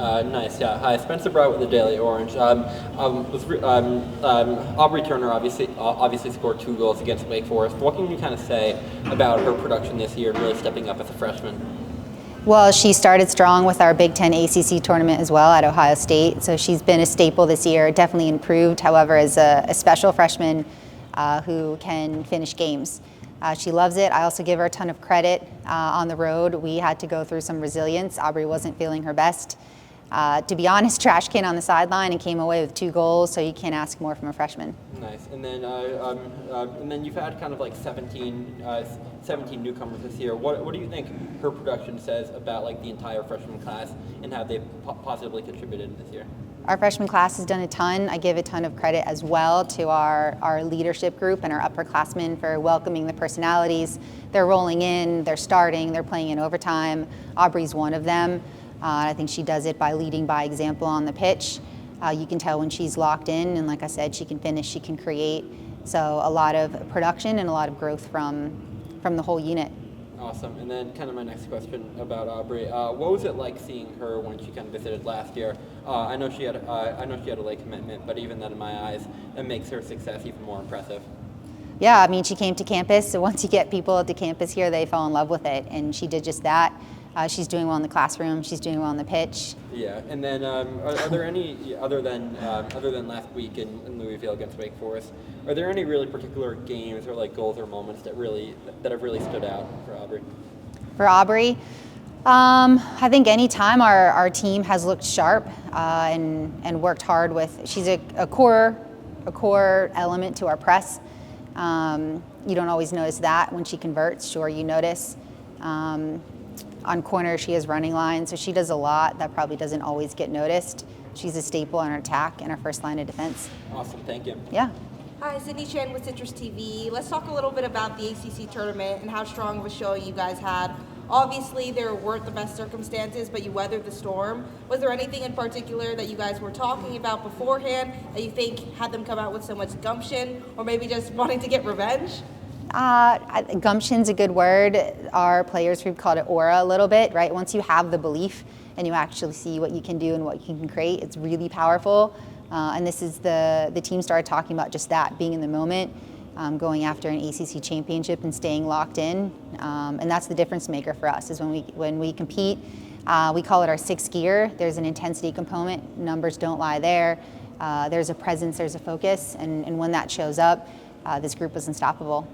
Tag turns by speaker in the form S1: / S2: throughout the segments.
S1: Nice, yeah. Hi, Spencer Bright with the Daily Orange. Aubrey Turner obviously scored 2 goals against Wake Forest. What can you kind of say about her production this year and really stepping up as a freshman?
S2: Well, she started strong with our Big Ten ACC tournament as well at Ohio State, so she's been a staple this year, definitely improved, however, as a special freshman who can finish games. She loves it. I also give her a ton of credit on the road. We had to go through some resilience. Aubrey wasn't feeling her best. To be honest, trash can on the sideline and came away with 2 goals, so you can't ask more from a freshman.
S1: Nice. And then you've had kind of like 17 newcomers this year. What do you think her production says about like the entire freshman class and how they've positively contributed this year?
S2: Our freshman class has done a ton. I give a ton of credit as well to our leadership group and our upperclassmen for welcoming the personalities. They're rolling in, they're starting, they're playing in overtime. Aubrey's one of them. I think she does it by leading by example on the pitch. You can tell when she's locked in, and like I said, she can finish, she can create. So a lot of production and a lot of growth from the whole unit.
S1: Awesome. And then kind of my next question about Aubrey. What was it like seeing her when she kind of visited last year? I know she had a late commitment, but even then in my eyes, it makes her success even more impressive.
S2: Yeah, I mean, she came to campus, so once you get people at the campus here, they fall in love with it, and she did just that. She's doing well in the classroom. She's doing well on the pitch.
S1: Yeah, and then are there any other than last week in Louisville against Wake Forest? Are there any really particular games or like goals or moments that have really stood out for Aubrey?
S2: For Aubrey, I think any time our team has looked sharp and worked hard with. She's a core element to our press. You don't always notice that when she converts. Sure, you notice. On corner, she has running lines, so she does a lot that probably doesn't always get noticed. She's a staple on our attack and our first line of defense.
S1: Awesome, thank you.
S2: Yeah.
S3: Hi, Sydney Chen with Citrus TV. Let's talk a little bit about the ACC tournament and how strong of a show you guys had. Obviously, there weren't the best circumstances, but you weathered the storm. Was there anything in particular that you guys were talking about beforehand that you think had them come out with so much gumption, or maybe just wanting to get revenge?
S2: Gumption's a good word. Our players, we've called it aura a little bit, right? Once you have the belief and you actually see what you can do and what you can create, it's really powerful. And this is the team started talking about just that, being in the moment, going after an ACC championship and staying locked in. And that's the difference maker for us, is when we compete, we call it our 6th gear. There's an intensity component. Numbers don't lie there. There's a presence, there's a focus, and when that shows up, this group is unstoppable.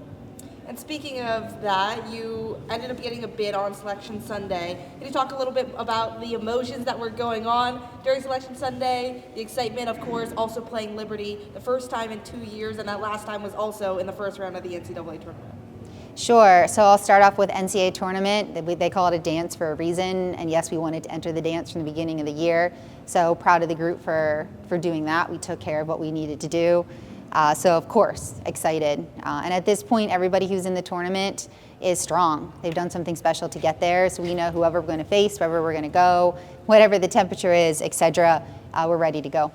S3: And speaking of that, you ended up getting a bid on Selection Sunday. Can you talk a little bit about the emotions that were going on during Selection Sunday? The excitement, of course, also playing Liberty the first time in 2 years, and that last time was also in the first round of the NCAA tournament.
S2: Sure. So I'll start off with NCAA tournament. They call it a dance for a reason, and yes, we wanted to enter the dance from the beginning of the year. So proud of the group for doing that. We took care of what we needed to do. So of course, excited. And at this point, everybody who's in the tournament is strong. They've done something special to get there, so we know whoever we're going to face, wherever we're going to go, whatever the temperature is, etc., we're ready to go.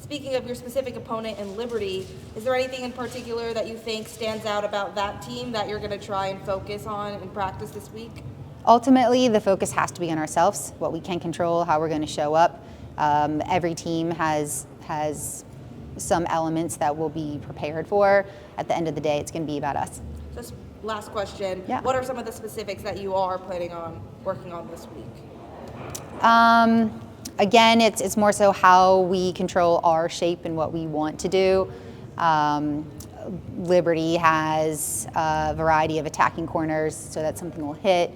S3: Speaking of your specific opponent in Liberty, is there anything in particular that you think stands out about that team that you're going to try and focus on in practice this week?
S2: Ultimately, the focus has to be on ourselves, what we can control, how we're going to show up. Every team has some elements that we'll be prepared for. At the end of the day, it's going to be about us.
S3: Just last question.
S2: Yeah.
S3: What are some of the specifics that you are planning on working on this week?
S2: Again, it's more so how we control our shape and what we want to do. Liberty has a variety of attacking corners, so that's something we'll hit.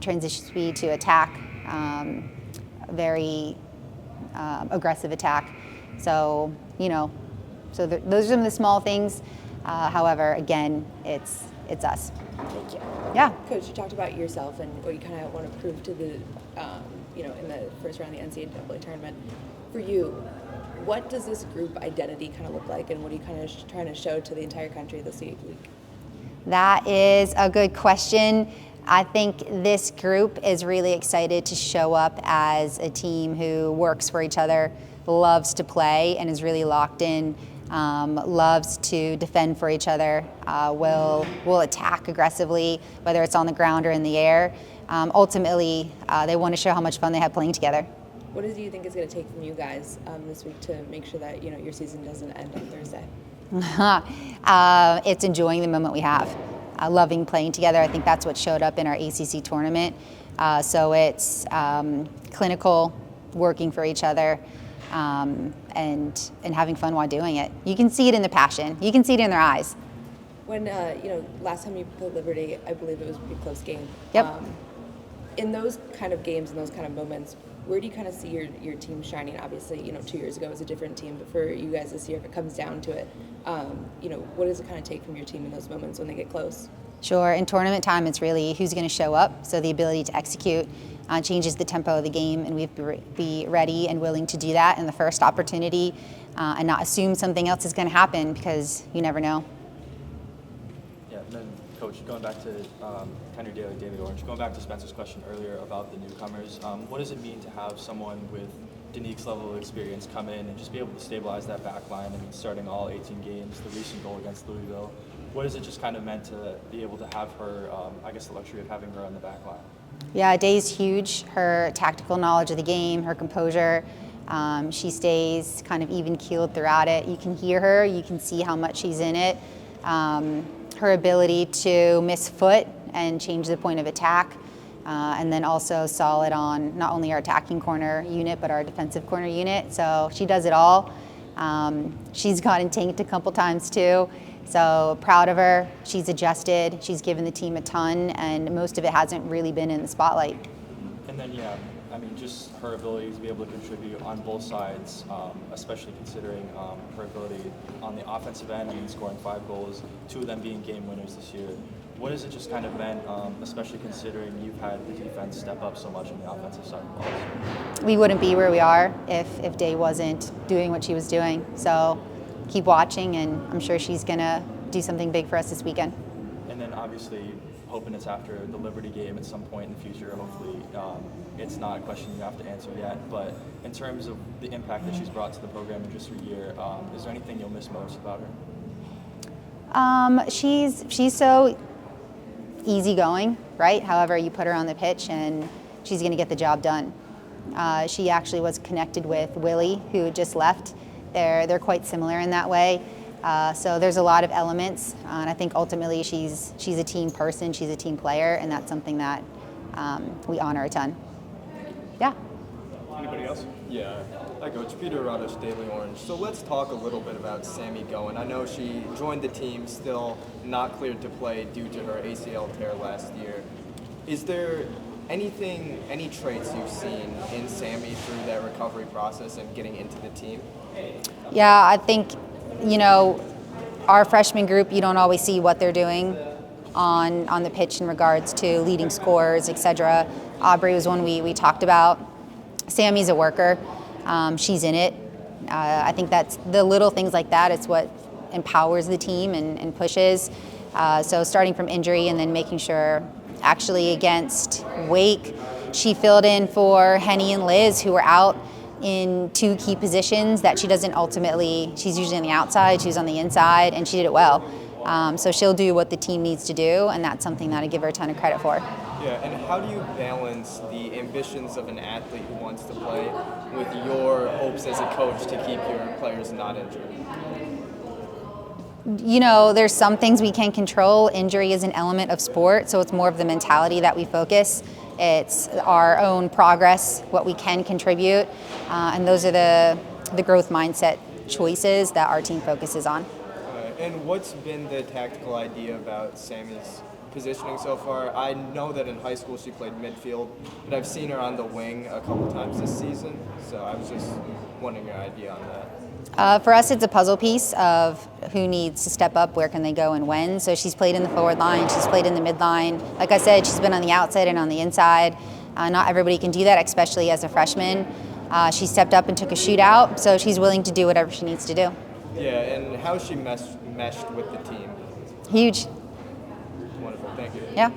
S2: Transition speed to attack, very aggressive attack. So, those are some of the small things. However, again, it's us.
S4: Thank you.
S2: Yeah.
S4: Coach, you talked about yourself and what you kind of want to prove to the, in the first round of the NCAA tournament. For you, what does this group identity kind of look like, and what are you kind of trying to show to the entire country this week?
S2: That is a good question. I think this group is really excited to show up as a team who works for each other, loves to play, and is really locked in, loves to defend for each other, will attack aggressively, whether it's on the ground or in the air. Ultimately, they want to show how much fun they have playing together.
S4: What do you think is going to take from you guys this week to make sure that your season doesn't end on Thursday?
S2: It's enjoying the moment we have, loving playing together. I think that's what showed up in our ACC tournament. So it's clinical, working for each other, and having fun while doing it. You can see it in the passion. You can see it in their eyes.
S4: When last time you played Liberty, I believe it was a pretty close game.
S2: Yep.
S4: In those kind of games and those kind of moments, where do you kind of see your team shining? Obviously, 2 years ago it was a different team, but for you guys this year, if it comes down to it, what does it kind of take from your team in those moments when they get close?
S2: Sure. In tournament time, it's really who's going to show up. So the ability to execute changes the tempo of the game, and we have to be ready and willing to do that in the first opportunity, and not assume something else is going to happen, because you never know.
S5: Yeah, and then Coach, going back to Henry Daly, David Orange, going back to Spencer's question earlier about the newcomers, what does it mean to have someone with Danique's level of experience come in and just be able to stabilize that back line and starting all 18 games, the recent goal against Louisville? What has it just kind of meant to be able to have her, the luxury of having her on the back line?
S2: Yeah, Day's huge. Her tactical knowledge of the game, her composure. She stays kind of even-keeled throughout it. You can hear her. You can see how much she's in it. Her ability to miss foot and change the point of attack, and then also solid on not only our attacking corner unit but our defensive corner unit. So she does it all. She's gotten tanked a couple times too. So proud of her. She's adjusted. She's given the team a ton, and most of it hasn't really been in the spotlight.
S5: And then, just her ability to be able to contribute on both sides, especially considering her ability on the offensive end, scoring 5 goals, 2 of them being game winners this year. What has it just kind of meant, especially considering you've had the defense step up so much on the offensive side of the ball?
S2: We wouldn't be where we are if Day wasn't doing what she was doing. So keep watching, and I'm sure she's going to do something big for us this weekend.
S5: And then obviously hoping it's after the Liberty game at some point in the future. Hopefully it's not a question you have to answer yet, but in terms of the impact that she's brought to the program in just her year, is there anything you'll miss most about her?
S2: She's so easygoing, right? However you put her on the pitch, and she's going to get the job done. She actually was connected with Willie, who just left. They're quite similar in that way. So there's a lot of elements, and I think ultimately she's a team person, she's a team player, and that's something that we honor a ton. Yeah.
S5: Anybody else?
S6: Yeah. Hi, Coach. Peter Radish, Daily Orange. So let's talk a little bit about Sammy Goen. I know she joined the team still not cleared to play due to her ACL tear last year. Is there any traits you've seen in Sammy through that recovery process and getting into the team?
S2: Yeah, I think, our freshman group, you don't always see what they're doing on the pitch in regards to leading scorers, etc. Aubrey was one we talked about. Sammy's a worker. She's in it. I think that's the little things like that. It's what empowers the team and pushes. So starting from injury and then making sure, actually against Wake, she filled in for Henny and Liz, who were out in 2 key positions that she doesn't ultimately, she's usually on the outside, she's on the inside, and she did it well. So she'll do what the team needs to do, and that's something that I give her a ton of credit for.
S6: Yeah, and how do you balance the ambitions of an athlete who wants to play with your hopes as a coach to keep your players not injured?
S2: There's some things we can control. Injury is an element of sport, so it's more of the mentality that we focus. It's our own progress, what we can contribute, and those are the growth mindset choices that our team focuses on.
S6: And what's been the tactical idea about Sammy's positioning so far? I know that in high school she played midfield, but I've seen her on the wing a couple times this season, so I was just wondering your idea on that.
S2: For us, it's a puzzle piece of who needs to step up, where can they go, and when. So she's played in the forward line, she's played in the midline. Like I said, she's been on the outside and on the inside. Not everybody can do that, especially as a freshman. She stepped up and took a shootout, so she's willing to do whatever she needs to do.
S6: Yeah, and how's she meshed with the team?
S2: Huge.
S6: Wonderful, thank you.
S2: Yeah.